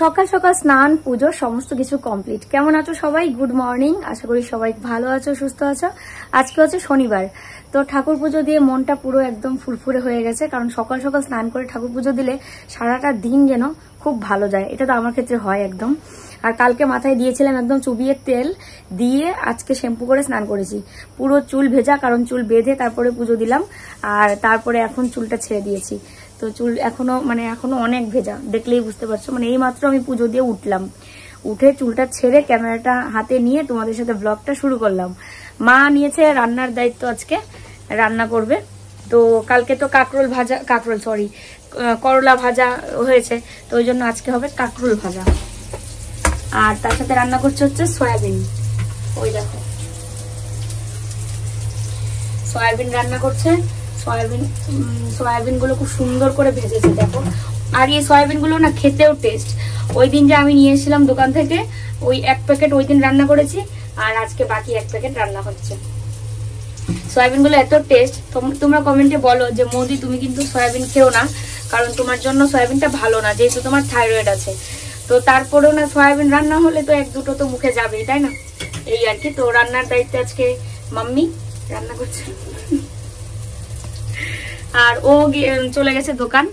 সকাল সকাল স্নান পুজো সমস্ত কিছু কমপ্লিট। কেমন আছো সবাই? Good morning. আশা করি সবাই ভালো আছো, সুস্থ আছো। আজকে হচ্ছে শনিবার, তো ঠাকুর পুজো দিয়ে মনটা পুরো একদম ফুরফুরে হয়ে গেছে। কারণ সকাল সকাল স্নান করে ঠাকুর পুজো দিলে সারাটা দিন যেন খুব ভালো যায়, এটা তো আমার ক্ষেত্রে হয় একদম। আর কালকে মাথায় দিয়েছিলাম একদম চুবিয়ে তেল দিয়ে, আজকে শ্যাম্পু করে স্নান করেছি, পুরো চুল ভেজা, কারণ চুল বেঁধে তারপরে পুজো দিলাম। আর তারপরে এখন চুলটা ছেড়ে দিয়েছি, তো চুল এখনো অনেক ভেজা, দেখলেই বুঝতে পারছো। মানে এই মাত্র আমি পুজো দিয়ে উঠলাম, উঠে চুলটা ছেড়ে ক্যামেরাটা হাতে নিয়ে তোমাদের সাথে ব্লগটা শুরু করলাম। মা নিয়েছে রান্নার দায়িত্ব, আজকে রান্না করবে। তো কালকে তো করলা ভাজা হয়েছে, তো ওই জন্য আজকে হবে কাঁকরোল ভাজা। আর তার সাথে রান্না করছে হচ্ছে সয়াবিন। ওই দেখো সয়াবিন রান্না করছে। সয়াবিন গুলো খুব সুন্দর করে ভেজেছে দেখো। আর এই সয়াবিন গুলো না খেতেও টেস্ট। ওই দিন যে আমি নিয়ে এসেছিলাম দোকান থেকে, ওই 1 প্যাকেট ওই দিন রান্না করেছি, আর আজকে বাকি 1 প্যাকেট রান্না হচ্ছে। সয়াবিন গুলো এত টেস্ট। তোমরা কমেন্টে বলো যে মোদি তুমি কিন্তু সয়াবিন খেও না, কারণ তোমার জন্য সয়াবিনটা ভালো না, যেহেতু তোমার থাইরয়েড আছে। তো তারপরেও না সয়াবিন রান্না হলে তো 1-2টো তো মুখে যাবেই, তাই না? এই আর কি। তো রান্নার দায়িত্বে আজকে মাম্মি রান্না করছে। আর ও চলে গেছে দোকান।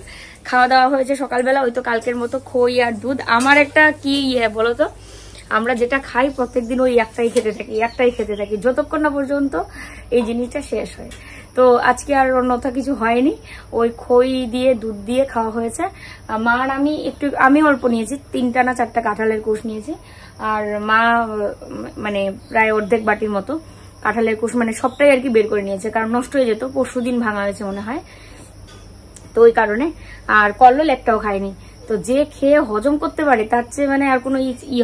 খাওয়া দাওয়া হয়েছে সকালবেলা, ওই তো কালকের মতো খই আর দুধ। আমার একটা কি বলো তো, আমরা যেটা খাই প্রত্যেকদিন ওই একটাই খেতে থাকি যতক্ষণ না পর্যন্ত এই জিনিসটা শেষ হয়। তো আজকে আর অন্যথা কিছু হয়নি, ওই খই দিয়ে দুধ দিয়ে খাওয়া হয়েছে। মার আমি অল্প নিয়েছি, 3টা না 4টা কাঁঠালের কুশ নিয়েছি। আর মা মানে প্রায় অর্ধেক বাটির মতো কাঁঠালের কুশ, মানে সবটাই আর কি বের করে নিয়েছে, কারণ নষ্ট হয়ে যেত, পরশুদিন ভাঙা হয়েছে মনে হয়, তো ওই কারণে। আর কল্লোল একটাও খায়নি। তো যে খেয়ে হজম করতে পারে তার চেয়ে মানে আর কোনো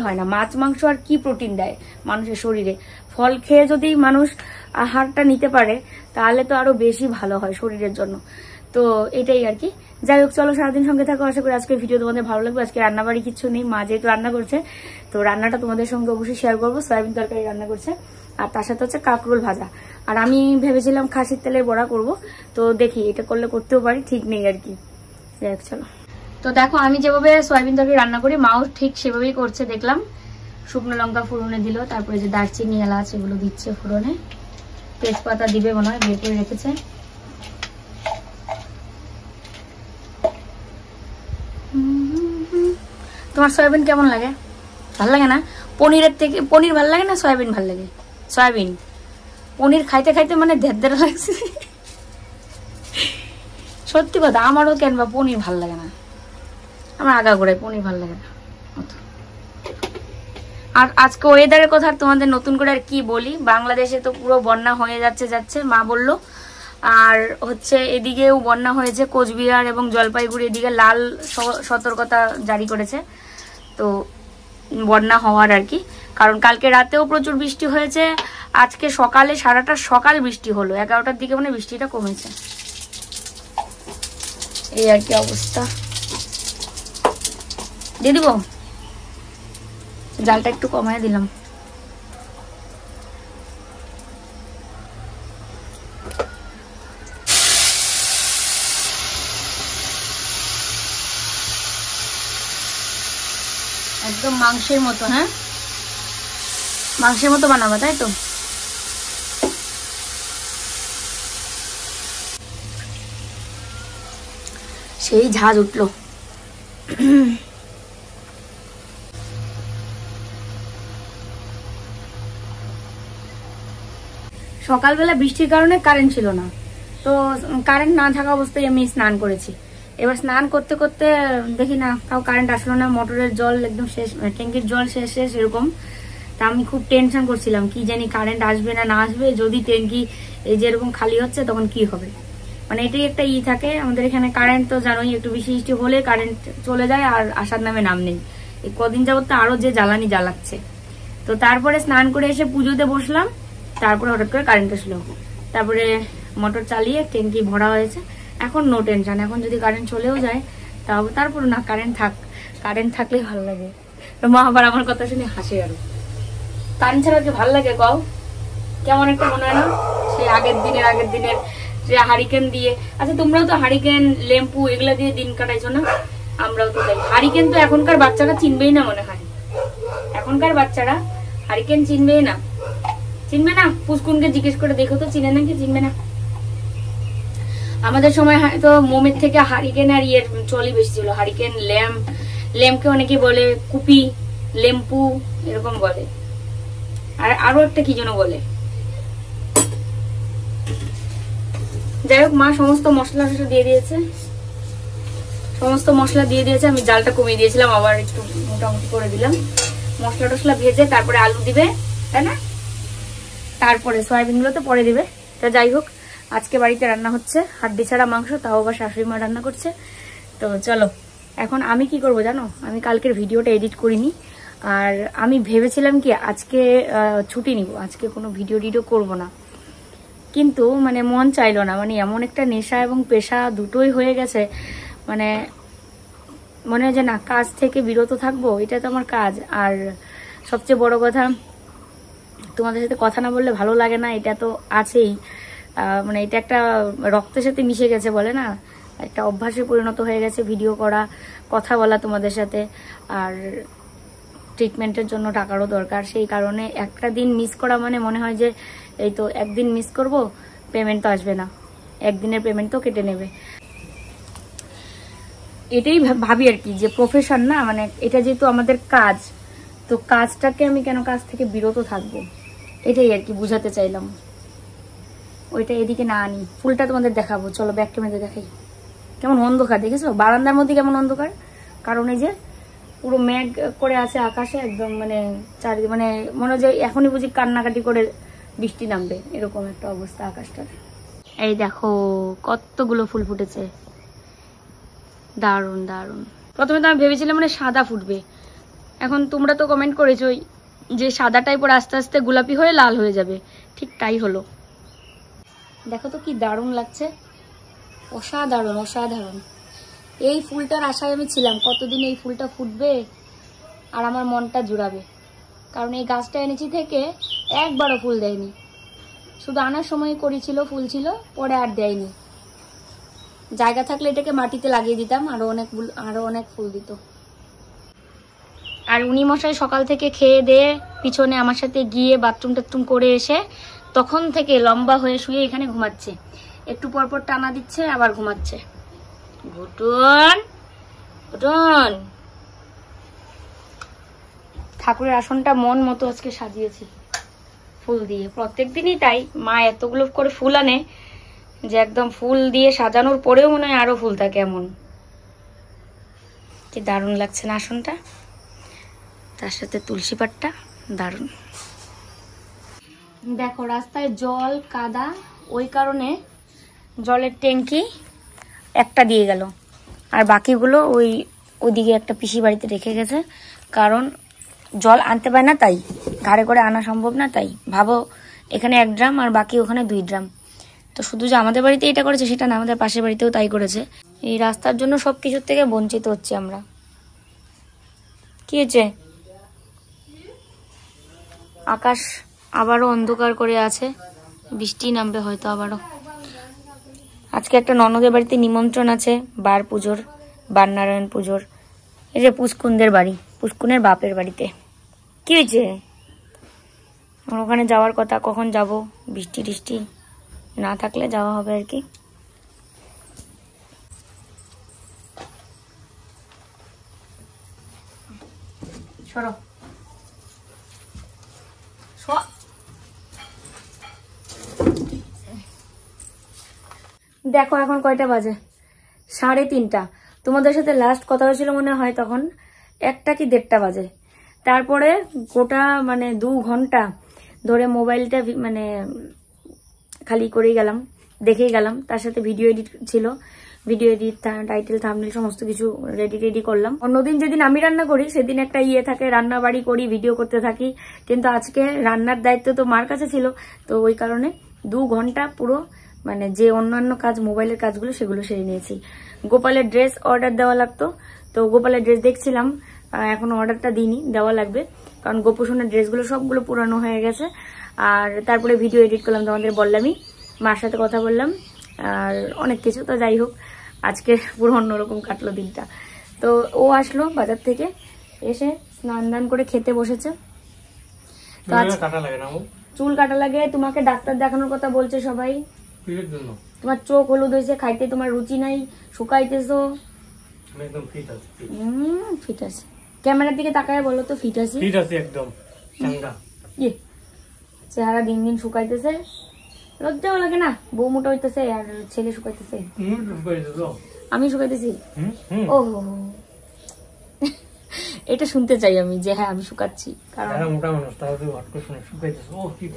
হয় না। মাছ মাংস আর কি প্রোটিন দেয় মানুষের শরীরে, ফল খেয়ে যদি মানুষ আহারটা নিতে পারে তাহলে তো আরো বেশি ভালো হয় শরীরের জন্য। তো এটাই আর কি। যাই হোক, চলো সারাদিন সঙ্গে থাকো। আশা করি আজকের ভিডিও তোমাদের ভালো লাগবে। আজকে রান্নাবাড়ি কিছু নেই, মা যেহেতু রান্না করছে, তো রান্নাটা তোমাদের সঙ্গে অবশ্যই শেয়ার করবো। সয়াবিন তরকারি রান্না করছে, আর তার সাথে হচ্ছে কাঁকরোল ভাজা। আর আমি ভেবেছিলাম খাসির তেলের বড়া করব, তো দেখি এটা করতেও পারি, ঠিক নেই আর কি। যাই হোক চলো। তো দেখো আমি যেভাবে সয়াবিন তরকারি রান্না করি, মাও ঠিক সেভাবেই করছে দেখলাম। শুকনো লঙ্কা ফোড়নে দিল, তারপরে যে দারচিনি এলাচ এগুলো দিচ্ছে ফোড়নে, তেজপাতা দিবে মনে হয়, বের করে রেখেছে। তোমার সয়াবিন কেমন লাগে? ভাল লাগে না? পনিরের থেকে পনির ভাল লাগে না সয়াবিন ভাল লাগে? সয়াবিন পনির খাইতে খাইতে মানে ধের লাগছে। সত্যি কথা, আমারও কেন বা পনির ভাল লাগে না, আমার আগাগোড়ায় পনির ভাল লাগে না। আর আজকে ওয়েদারের কথা তোমাদের নতুন করে আর কি বলি, বাংলাদেশে তো পুরো বন্যা হয়ে যাচ্ছে মা বললো। আর হচ্ছে এদিকেও বন্যা হয়েছে, কোচবিহার এবং জলপাইগুড়ি এদিকে লাল সতর্কতা জারি করেছে, তো বন্যা হওয়ার আর কি। কারণ কালকে রাতেও প্রচুর বৃষ্টি হয়েছে, আজকে সকালে সারাটা সকাল বৃষ্টি হলো, 11টার দিকে মানে বৃষ্টিটা কমেছে। এই আর কি অবস্থা। দিয়ে দিব, জালটা একটু কমায় দিলাম। একদম মাংসের মতো, হ্যাঁ মাংসের মতো বানাবো, তাই তো? সেই ঝাঁজ উঠলো। সকালবেলা বৃষ্টির কারণে কারেন্ট ছিল না, তো কারেন্ট না থাকা অবস্থায় আমি স্নান করেছি। এবার স্নান করতে করতে দেখি না তাও কারেন্ট আসলো না, মোটরের জল একদম শেষ, ট্যাঙ্কির জল শেষ এরকম। তা আমি খুব টেনশন করছিলাম, কি জানি কারেন্ট আসবে না আসবে, যদি ট্যাঙ্কি এই যে এরকম খালি হচ্ছে তখন কি হবে। মানে এটাই একটা থাকে আমাদের এখানে। কারেন্ট তো জানোই, একটু বৃষ্টি হলে কারেন্ট চলে যায় আর আসার নামে নাম নেই। এই কদিন যাবত তো আরো যে জ্বালানি জ্বালাচ্ছে। তো তারপরে স্নান করে এসে পুজোতে বসলাম, তারপরে হঠাৎ করে কারেন্ট আসলো, তারপরে মোটর চালিয়ে ট্যাঙ্কি ভরা হয়েছে। এখন নো টেনশন, এখন যদি কারেন্ট চলেও যায় তারপর না, কারেন্ট থাকলেই ভালো লাগে। মা আবার আমার কথা শুনে হাসে। আরো কারেন্ট ছাড়া কি ভালো লাগে কও? কেমন একটা মনে হয় না সেই আগের দিনের যে হারিকেন দিয়ে। আচ্ছা তোমরাও তো হারিকেন লেম্পু এগুলা দিয়ে দিন কাটাইছো না? আমরাও তো তাই। হারিকেন তো এখনকার বাচ্চারা চিনবেই না মনে হয়, এখনকার বাচ্চারা হারিকেন চিনবেই না, চিনবে না। পুষ্কুনকে জিজ্ঞেস করে দেখো তো চিনে নাকি চিনবে না। আমাদের সময় হয়তো মোমের থেকে হারিকেন আর ইয়ের চলই বেশি ছিল, হারিকেন, ল্যাম্প, ল্যাম্পকে অনেকে বলে কুপি, লেম্পু এরকম বলে, আর আরো একটা কি যেন বলে। যাই হোক, মা সমস্ত মশলা দিয়ে দিয়েছে, সমস্ত মশলা দিয়ে দিয়েছে। আমি জালটা কমিয়ে দিয়েছিলাম, আবার একটু মোটামুটি করে দিলাম। মশলা টসলা ভেজে তারপরে আলু দিবে, তাই না? তারপরে সয়াবিন গুলো তো পরে দিবে। তা যাই হোক, আজকে বাড়িতে রান্না হচ্ছে হাড্ডি ছাড়া মাংস, তাও আবার শাশুড়ি মা রান্না করছে। তো চলো, এখন আমি কি করব জানো, আমি কালকের ভিডিওটা এডিট করিনি, আর আমি ভেবেছিলাম কি আজকে ছুটি নিব, আজকে কোনো ভিডিও টিডিও করবো না, কিন্তু মানে মন চাইলো না। মানে এমন একটা নেশা এবং পেশা দুটোই হয়ে গেছে, মানে মনে হয় যে না, কাজ থেকে বিরত থাকবো, এটা তো আমার কাজ। আর সবচেয়ে বড় কথা, তোমাদের সাথে কথা না বললে ভালো লাগে না, এটা তো আছেই। মানে এটা একটা রক্তের সাথে মিশে গেছে বলে না, একটা অভ্যাসে পরিণত হয়ে গেছে ভিডিও করা, কথা বলা তোমাদের সাথে। আর ট্রিটমেন্টের জন্য টাকারও দরকার, সেই কারণে একটা দিন মিস করা মানে মনে হয় যে এই তো একদিন মিস করব, পেমেন্ট তো আসবে না, একদিনের পেমেন্ট তো কেটে নেবে। এটাই ভাবি আর কি, যে প্রফেশন না, মানে এটা যেহেতু আমাদের কাজ, তো কাজটাকে আমি কেন কাজ থেকে বিরত থাকবো, এটাই আর কি বুঝাতে চাইলাম। ওইটা এদিকে না আনি, ফুলটা তোমাদের দেখাবো, চলো ব্যাক ক্যামেরাতে দেখাই। কেমন অন্ধকার দেখেছো বারান্দার মধ্যে, কেমন অন্ধকার, কারণ এই যে পুরো মেঘ করে আছে আকাশে একদম, মানে চারিদিকে, মানে মনে হয় যে এখনই বুঝি কান্নাকাটি করে বৃষ্টি নামবে, এরকম একটা অবস্থা আকাশটার। এই দেখো কতগুলো ফুল ফুটেছে, দারুণ দারুণ। প্রথমে তো আমি ভেবেছিলাম মানে সাদা ফুটবে, এখন তোমরা তো কমেন্ট করেছো যে সাদাটাই পরে আস্তে আস্তে গোলাপি হয়ে লাল হয়ে যাবে, ঠিক তাই হলো। দেখো তো কি দারুণ লাগছে, অসাধারণ অসাধারণ। এই ফুলটার আশায় আমি ছিলাম, কতদিন এই ফুলটা ফুটবে আর আমার মনটা জুড়াবে, কারণ এই গাছটা এনেছি থেকে একবারও ফুল দেয়নি, শুধু আনার সময় করেছিল, ফুল ছিল, পরে আর দেয়নি। জায়গা থাকলে এটাকে মাটিতে লাগিয়ে দিতাম, আরো অনেক ফুল দিত। আর উনি মশাই সকাল থেকে খেয়ে দিয়ে পিছনে আমার সাথে গিয়ে বাথরুম টাথরুম করে এসে তখন থেকে লম্বা হয়ে শুয়ে এখানে ঘুমাচ্ছে, একটু পরপর টানা দিচ্ছে আবার ঘুমাচ্ছে। ঘুটন ঘুটন, ঠাকুরের আসনটা মন মতো আজকে সাজিয়েছি ফুল দিয়ে, প্রত্যেকদিনই তাই। মা এতগুলো করে ফুল আনে যে একদম ফুল দিয়ে সাজানোর পরেও মনে হয় আরো ফুল থাকে, এমন কি দারুণ লাগছে না আসনটা, তার সাথে তুলসী পাটটা দারুণ। দেখো রাস্তায় জল কাদা, ওই কারণে জলের ট্যাঙ্কি একটা দিয়ে গেল, আর বাকিগুলো ওইদিকে একটা পিসি বাড়িতে রেখে গেছে, কারণ জল আনতে পারে না, তাই ঘাড়ে করে আনা সম্ভব না। তাই ভাবো এখানে 1 ড্রাম আর বাকি ওখানে 2 ড্রাম। তো শুধু যে আমাদের বাড়িতে এটা করেছে সেটা না, আমাদের পাশের বাড়িতেও তাই করেছে। এই রাস্তার জন্য সবকিছুর থেকে বঞ্চিত হচ্ছে আমরা। কি হয়েছে? আকাশ আবারও অন্ধকার করে আছে, বৃষ্টি নামবে হয়তো আবারও। আজকে একটা ননদের বাড়িতে নিমন্ত্রণ আছে, বার পুজোর, বারনারায়ণ পুজোর। এই যে পুষ্কুনদের বাড়ি, পুষ্কুনের বাপের বাড়িতে। কি হয়েছে? আমার ওখানে যাওয়ার কথা, কখন যাব, বৃষ্টি টিষ্টি না থাকলে যাওয়া হবে আর কি। সরো দেখো এখন কয়টা বাজে, 3:30। তোমাদের সাথে লাস্ট কথা হয়েছিল মনে হয় তখন 1টা কি 1:30 বাজে। তারপরে গোটা মানে 2 ঘন্টা ধরে মোবাইলটা মানে খালি করেই গেলাম, দেখেই গেলাম। তার সাথে ভিডিও এডিট ছিল, ভিডিও এডিট, টাইটেল, থাম্বনেল সমস্ত কিছু রেডি করলাম। অন্যদিন যেদিন আমি রান্না করি সেদিন একটা থাকে, রান্না বাড়ি করি, ভিডিও করতে থাকি। কিন্তু আজকে রান্নার দায়িত্ব তো মার কাছে ছিল, তো ওই কারণে 2 ঘন্টা পুরো মানে যে অন্যান্য কাজ, মোবাইলের কাজগুলো, সেগুলো সেরে নিয়েছি। গোপালের ড্রেস অর্ডার দেওয়া লাগতো, তো গোপালের ড্রেস দেখছিলাম, এখন অর্ডারটা দিইনি, দেওয়া লাগবে, কারণ গোপুসোনার ড্রেসগুলো সবগুলো পুরানো হয়ে গেছে। আর তারপরে ভিডিও এডিট করলাম, তোমাদের বললামই, মার সাথে কথা বললাম আর অনেক কিছু। তো যাই হোক, আজকে পুরো অন্যরকম কাটলো দিনটা। তো ও আসলো বাজার থেকে, এসে স্নান দান করে খেতে বসেছে। চুল কাটা লাগে, তোমাকে ডাক্তার দেখানোর কথা বলছে সবাই। তোমার চোখ হলুদ হয়েছে, খাইতে তোমার রুচি নাই, শুকাইতেছো। ফিট আছে, ক্যামেরার দিকে তাকায় বলো তো ফিট আছে? একদম চেহারা দিন দিন শুকাইতেছে, লজ্জাও লাগে না? বউ মোটা হইতেছে আর ছেলে শুকাইতেছে। আমি শুকাইতেছি? ও এটা শুনতে চাই আমি যে হ্যাঁ আমি শুকাচ্ছি, কারণ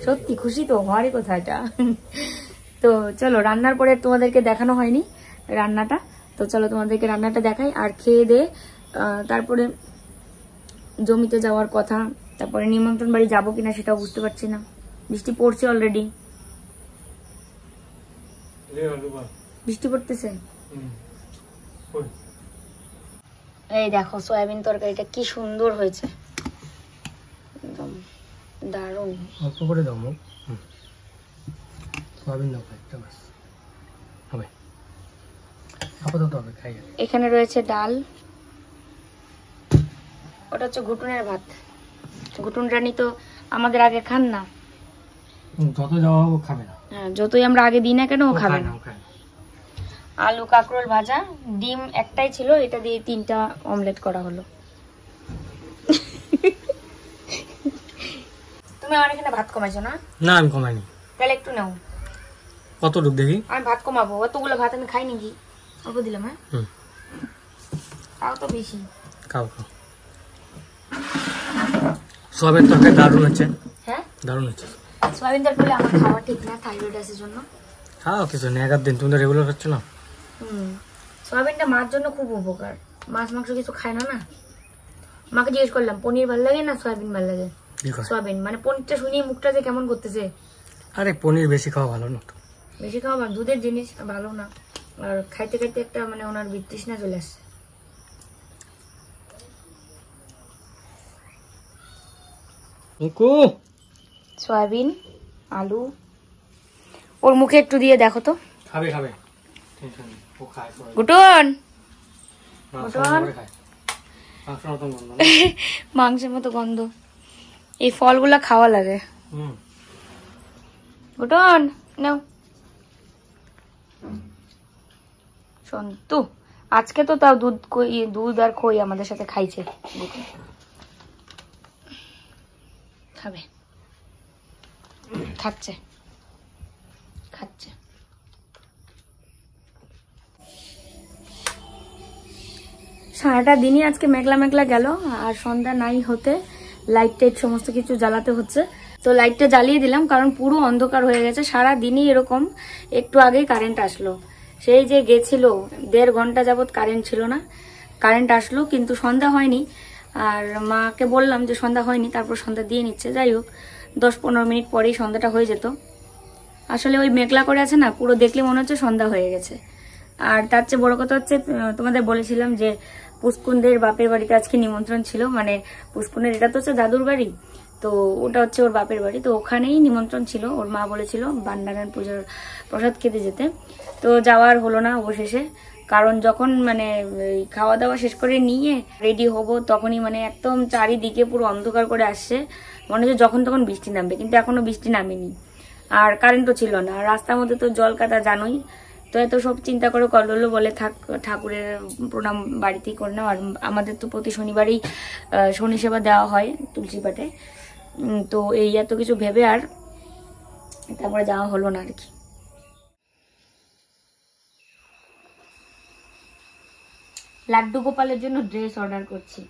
সত্যি খুশি তো হওয়ারই কথা এটা। তো চলো, রান্নার পরে তোমাদেরকে দেখানো হয়নি রান্নাটা, তো চলো তোমাদেরকে রান্নাটা দেখাই। আর খেয়ে দে তারপরে জমিতে যাওয়ার কথা, তারপরে নিমন্ত্রণ বাড়ি যাবো কিনা সেটাও বুঝতে পারছি না। বৃষ্টি পড়ছে অলরেডি, বৃষ্টি পড়তেছে। এই দেখো সয়াবিন তরকারিটা কি সুন্দর হয়েছে, একদম দারুণ। অল্প করে দাও মুখ, সয়াবিন দাও একটা বাস হবে, আপাতত হবে খাই। এখানে রয়েছে ডাল, ওটা হচ্ছে ঘুটুনের ভাত। ঘুটুন রানী তো আমাদের আগে খান না, যত যাওয়া ও খাবে না। হ্যাঁ, যতই আমরা আগে দিই না কেন ও খাবে না। আলু কাঁকরোল ভাজা, ডিম একটাই ছিল, এটা দিয়ে 3টা অমলেট করা হলো। তুমি আমার এখানে ভাত কমাইছো না? না আমি কমাইনি। তাহলে একটু নাও। কতটুকু দেখি? আমি ভাত কমাবো, অতগুলো ভাত আমি খাই নাকি? অল্প দিলাম। হ্যাঁ তাও তো বেশি। খাও খাও। সয়াবিন তরকারি দারুণ হচ্ছে। হ্যাঁ দারুণ হচ্ছে। সয়াবিন তরকারি আমার খাওয়া ঠিক না, থাইরয়েড আছে জন্য। খাও কিছু নেই, 1 দিন তুমি তো রেগুলার খাচ্ছ না। সয়াবিনটা মার জন্য খুব উপকার, মাছ মাংস কিছু খায় না। না মাকে জিজ্ঞেস করলাম পনির ভালো লাগে না সয়াবিন ভালো লাগে? সয়াবিন মানে পনিরটা শুনিয়ে মুখটা যে কেমন করতেছে। আরে পনির বেশি খাওয়া ভালো না, বেশি খাওয়া ভালো, দুধের জিনিস ভালো না। আর খাইতে খাইতে একটা মানে ওনার বিতৃষ্ণা চলে আসছে। সয়াবিন আলু ওর মুখে একটু দিয়ে দেখো তো। খাবে খাবে গুটন, গুটন মাংসের মতো গন্ধ, এই ফলগুলা খাওয়া লাগে। গুটন নাও। সন্তু আজকে তো তাও দুধ আর খই আমাদের সাথে খাইছে। খাবে, খাচ্ছে খাচ্ছে। সারাটা দিনই আজকে মেঘলা মেঘলা গেল, আর সন্ধ্যা নাই হতে লাইট টাইট সমস্ত কিছু জ্বালাতে হচ্ছে। তো লাইটটা জ্বালিয়ে দিলাম কারণ পুরো অন্ধকার হয়ে গেছে। সারা দিনই এরকম, একটু আগেই কারেন্ট আসলো, সেই যে গেছিল 1.5 ঘন্টা যাবত কারেন্ট ছিল না। কারেন্ট আসলো কিন্তু সন্ধ্যা হয়নি, আর মাকে বললাম যে সন্ধ্যা হয়নি, তারপর সন্ধ্যা দিয়ে নিচ্ছে। যাই হোক 10-15 মিনিট পরেই সন্ধ্যাটা হয়ে যেত। আসলে ওই মেঘলা করে আছে না, পুরো দেখলে মনে হচ্ছে সন্ধ্যা হয়ে গেছে। আর তার চেয়ে বড় কথা হচ্ছে তোমাদের বলেছিলাম যে পুষ্কুনদের বাপের বাড়িতে আজকে নিমন্ত্রণ ছিল, মানে পুষ্কুনের এটা তো হচ্ছে দাদুর বাড়ি, তো ওটা হচ্ছে ওর বাপের বাড়ি, তো ওখানেই নিমন্ত্রণ ছিল। ওর মা বলেছিল বান্ডারায়ণ পূজার প্রসাদ খেতে যেতে, তো যাওয়ার হলো না অবশেষে। কারণ যখন মানে খাওয়া দাওয়া শেষ করে নিয়ে রেডি হব তখনই মানে একদম চারিদিকে পুরো অন্ধকার করে আসছে, মনে হচ্ছে যখন তখন বৃষ্টি নামবে, কিন্তু এখনো বৃষ্টি নামেনি। আর কারেন্টও ছিল না, রাস্তার মধ্যে তো জল কাদা জানোই। তো এত সব চিন্তা করে করলো, বলে থাক ঠাকুরের প্রণাম বাড়িতেই করে নাও। আর আমাদের তো প্রতি শনিবারই শনি সেবা দেওয়া হয় তুলসী পাঠে, তো এই এত কিছু ভেবে আর তারপরে যাওয়া হলো না আর কি। লাড্ডু গোপালের জন্য ড্রেস অর্ডার করছি।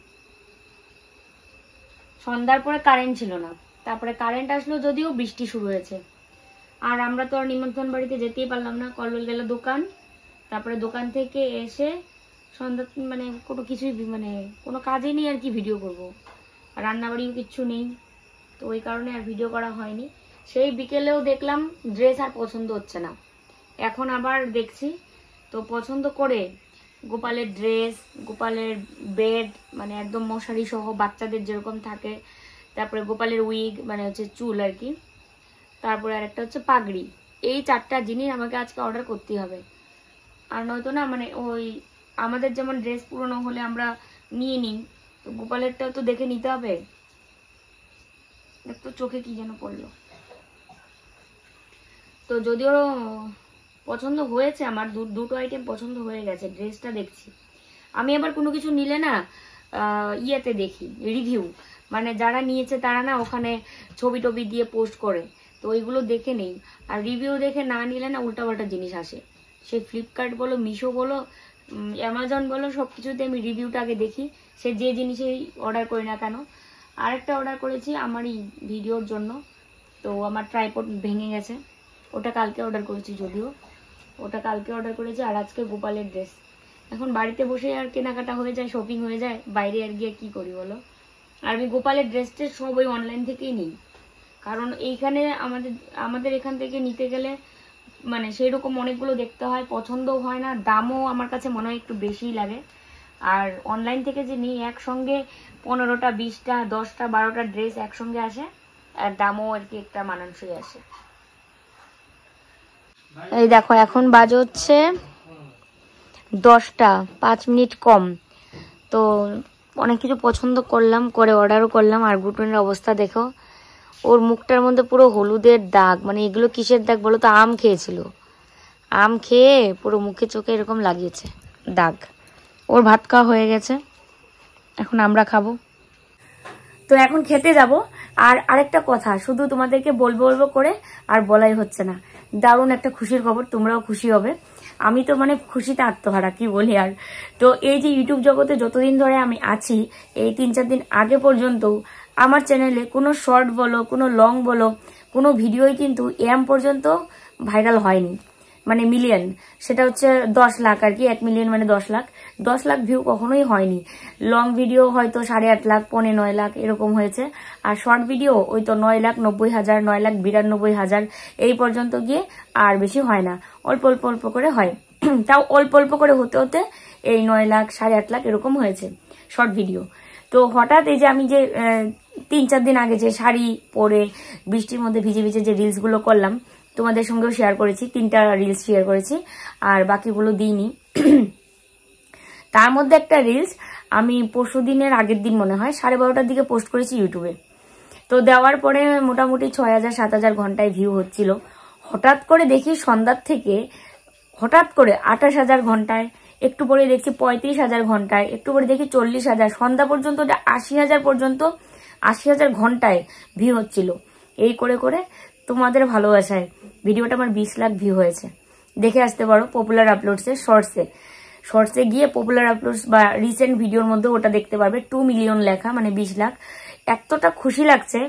সন্ধ্যার পরে কারেন্ট ছিল না, তারপরে কারেন্ট আসলো, যদিও বৃষ্টি শুরু হয়েছে। আর আমরা তো আর নিমন্ত্রণ বাড়িতে যেতেই পারলাম না, কল্লোল গেল দোকান, তারপরে দোকান থেকে এসে সন্ধ্যা মানে কোনো কিছুই মানে কোনো কাজই নেই আর কি ভিডিও করব, আর রান্নাবাড়িও কিচ্ছু নেই, তো ওই কারণে আর ভিডিও করা হয়নি। সেই বিকেলেও দেখলাম ড্রেস আর পছন্দ হচ্ছে না, এখন আবার দেখছি, তো পছন্দ করে গোপালের ড্রেস, গোপালের বেড মানে একদম মশারি সহ বাচ্চাদের যেরকম থাকে, তারপরে গোপালের উইগ মানে হচ্ছে চুল আর কি, তারপরে আর একটা হচ্ছে পাগড়ি। এই 4টা জিনিস আমাকে আজকে অর্ডার করতেই হবে, আর নয়তো না মানে ওই আমাদের যেমন ড্রেস পুরনো হলে আমরা নিয়ে নিই, তো গোপালেরটাও তো দেখে নিতে হবে। একটু চোখে কি যেন পড়লো। তো যদিও পছন্দ হয়েছে আমার, দুটো আইটেম পছন্দ হয়ে গেছে, ড্রেসটা দেখছি। আমি আবার কোনো কিছু নিলে না ইয়েতে দেখি রিভিউ, মানে যারা নিয়েছে তারা না ওখানে ছবি টবি দিয়ে পোস্ট করে, তো ওইগুলো দেখে নেই। আর রিভিউ দেখে না নিলে না উল্টাপাল্টা জিনিস আসে। সে ফ্লিপকার্ট বলো, মিশো বলো, অ্যামাজন বলো, সব কিছুতে আমি রিভিউটা আগে দেখি, সে যে জিনিসেই অর্ডার করি না কেন। আরেকটা অর্ডার করেছি আমারই ভিডিওর জন্য, তো আমার ট্রাইপড ভেঙে গেছে, ওটা কালকে অর্ডার করেছি, যদিও ওটা কালকে অর্ডার করেছি। আর আজকে গোপালের ড্রেস। এখন বাড়িতে বসে আর কেনাকাটা হয়ে যায়, শপিং হয়ে যায়, বাইরে আর গিয়ে কি করি বলো। আর আমি গোপালের ড্রেসটা সব ওই অনলাইন থেকেই নিই, কারণ এইখানে আমাদের এখান থেকে নিতে গেলে মানে সেই রকম অনেকগুলো দেখতে হয়, পছন্দও হয় না, দামও আমার কাছে মনে হয় একটু বেশিই লাগে। আর অনলাইন থেকে যে নিই একসঙ্গে 15টা 20টা 10টা 12টা ড্রেস একসঙ্গে আসে, আর দামও আর কি একটা মানানসই আসে। এই দেখো এখন বাজে হচ্ছে 10টা 5 মিনিট কম। তো অনেক কিছু পছন্দ করলাম, করে অর্ডারও করলাম। আর গুটুনের অবস্থা দেখো, ওর মুখটার মধ্যে পুরো হলুদের দাগ, মানে এগুলো কিসের দাগ বলো তো? আম খেয়েছিল, আম খেয়ে পুরো মুখে চোখে এরকম লাগিয়েছে দাগ। ওর ভাত খাওয়া হয়ে গেছে, এখন আমরা খাবো। তো এখন খেতে যাব। আর আরেকটা কথা, শুধু তোমাদেরকে বলবো করে আর বলাই হচ্ছে না, দারুণ একটা খুশির খবর, তোমরাও খুশি হবে। আমি তো মানে খুশিতে আত্মহারা, কি বলি আর। তো এই যে ইউটিউব জগতে যতদিন ধরে আমি আছি, এই 3-4 দিন আগে পর্যন্ত আমার চ্যানেলে কোনো শর্ট বলো, কোনো লং বলো, কোনো ভিডিওই কিন্তু এম পর্যন্ত ভাইরাল হয়নি, মানে মিলিয়ন। সেটা হচ্ছে 10 লাখ আর কি, 1 মিলিয়ন মানে 10 লাখ ভিউ কখনোই হয়নি। লং ভিডিও হয়তো 8.5 লাখ 9.5 লাখ এরকম হয়েছে। আর শর্ট ভিডিও ওই তো 9,90,000 9,92,000 এই পর্যন্ত গিয়ে আর বেশি হয় না, অল্প অল্প অল্প করে হয়। তাও অল্প অল্প করে হতে হতে এই 9 লাখ 8.5 লাখ এরকম হয়েছে শর্ট ভিডিও। তো হঠাৎ এই যে আমি যে 3-4 দিন আগে যে শাড়ি পরে বৃষ্টির মধ্যে ভিজে ভিজে যে রিলস গুলো করলাম, তোমাদের সঙ্গেও শেয়ার করেছি, 3টা রিলস শেয়ার করেছি, আর বাকিগুলো দিইনি। তার মধ্যে একটা রিলস আমি পরশুদিনের আগের দিন মনে হয় 12:30টার দিকে পোস্ট করেছি ইউটিউবে। তো দেওয়ার পরে মোটামুটি 6,000-7,000 ঘন্টায় ভিউ হচ্ছিল। হঠাৎ করে দেখি সন্ধ্যার থেকে হঠাৎ করে 28,000 ঘন্টায়, একটু পরে দেখছি 35,000 ঘন্টায়, একটু পরে দেখি 40,000, সন্ধ্যা পর্যন্ত 80,000 পর্যন্ত 80,000 ঘন্টায় ভিউ হচ্ছিল। এই করে করে তোমাদের ভালোবাসায় ভিডিওটা আমার 20 লাখ ভিউ হয়েছে। দেখে আসতে পারো পপুলার আপলোডসে, শর্টসে গিয়ে পপুলার আপলোডস বা রিসেন্ট ভিডিওর মধ্যে ওটা দেখতে পারবে। 2 মিলিয়ন লেখা, মানে 20 লাখ। এতটা খুশি লাগছে।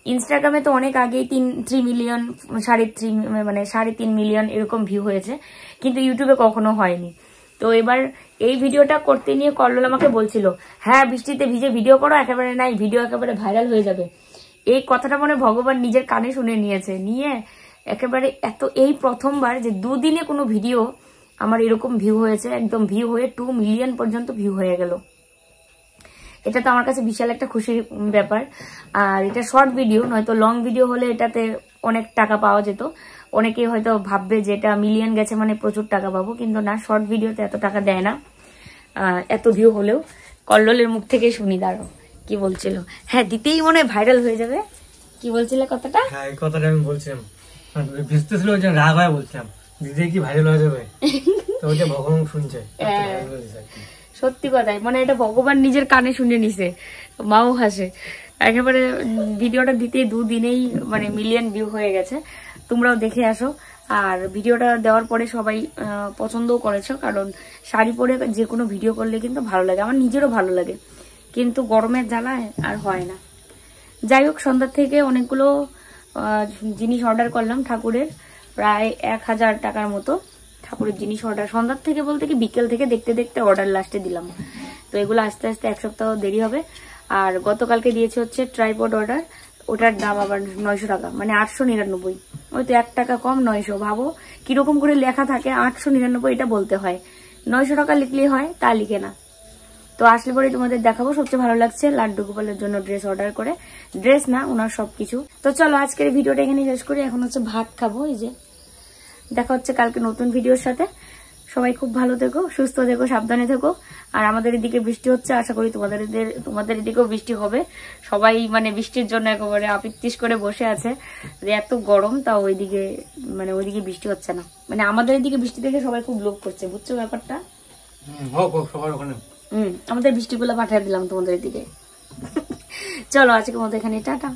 ইনস্টাগ্রামে তো অনেক আগেই 3 মিলিয়ন 3.5 মানে 3.5 মিলিয়ন এরকম ভিউ হয়েছে, কিন্তু ইউটিউবে কখনো হয়নি। তো এবার এই ভিডিওটা করতে নিয়ে কল্লোল আমাকে বলছিল, হ্যাঁ বৃষ্টিতে ভিজে ভিডিও করো, একেবারে নাই ভিডিও একেবারে ভাইরাল হয়ে যাবে। এই কথাটা মনে ভগবান নিজের কানে শুনে নিয়ে একেবারে এই প্রথমবার যে 2 দিনে কোনো ভিডিও আমার এরকম ভিউ হয়েছে, একদম ভিউ হয়ে 2 মিলিয়ন পর্যন্ত ভিউ হয়ে গেল। এটা তো আমার কাছে বিশাল একটা খুশির ব্যাপার। আর এটা শর্ট ভিডিও, নয়তো লং ভিডিও হলে এটাতে অনেক টাকা পাওয়া যেত। অনেকেই হয়তো ভাববে যে এটা মিলিয়ন গেছে মানে প্রচুর টাকা পাবো, কিন্তু না, শর্ট ভিডিওতে এত টাকা দেয় না এত ভিউ হলেও। কল্লোলের মুখ থেকে শুনি, দাঁড়ো কি বলছিল। হ্যাঁ, দিতেই মনে হয় ভাইরাল হয়ে যাবে। কি বলছিলে কথাটা? হ্যাঁ, এই কথাটা আমি বলছিলাম, ভিজতেছিল ওই জন্য রাগ হয়ে বলছিলাম, দিদি কি ভাইরাল হয়ে যাবে। তো ওইটা ভগবান শুনছে। সত্যি কথাই, মানে এটা ভগবান নিজের কানে শুনে নিছে। মাও হাসে একেবারে। ভিডিওটা দিতে 2 দিনেই মানে মিলিয়ন ভিউ হয়ে গেছে। তোমরাও দেখে আসো। আর ভিডিওটা দেওয়ার পরে সবাই পছন্দও করেছো, কারণ শাড়ি পরে যে কোনো ভিডিও করলে কিন্তু ভালো লাগে, আমার নিজেরও ভালো লাগে, কিন্তু গরমের জ্বালায় আর হয় না। যাই হোক, সন্ধ্যার থেকে অনেকগুলো জিনিস অর্ডার করলাম ঠাকুরের, প্রায় 1,000 টাকার মতো ঠাকুরের জিনিস অর্ডার। সন্ধ্যার থেকে বলতে কি বিকেল থেকে দেখতে দেখতে অর্ডার লাস্টে দিলাম। তো এগুলো আস্তে আস্তে 1 সপ্তাহ দেরি হবে। আর গতকালকে দিয়েছে হচ্ছে ট্রাইপড অর্ডার, ওটার দাম আবার 900 টাকা, মানে 899। ওই তো 1 টাকা কম 900। ভাবো কিরকম করে লেখা থাকে 899, এটা বলতে হয়। 900 টাকা লিখলেই হয়, তা লিখে না। তো আসলে পরে তোমাদের দেখাবো। সবচেয়ে ভালো লাগছে লাড্ডু গোপালের জন্য ড্রেস অর্ডার করে, ড্রেস না ওনার সবকিছু। তো চলো আজকের ভিডিওটা এখানে শেষ করি। এখন হচ্ছে ভাত খাবো। এই যে দেখা হচ্ছে কালকে নতুন ভিডিওর সাথে। সবাই খুব ভালো থেকো, সুস্থ থেকো, সাবধানে থেকো। আর আমাদের এদিকে বৃষ্টি হচ্ছে, আশা করি তোমাদের এদিকেও বৃষ্টি হবে। সবাই মানে বৃষ্টির জন্য একেবারে আপিত্তিশ করে বসে আছে যে এত গরম, তাও ওইদিকে বৃষ্টি হচ্ছে না। মানে আমাদের এদিকে বৃষ্টি দেখে সবাই খুব লোভ করছে, বুঝছো ব্যাপারটা? সবার ওখানে আমাদের বৃষ্টিগুলো পাঠিয়ে দিলাম তোমাদের এদিকে। চলো আজকের মতো এখানে টাটা।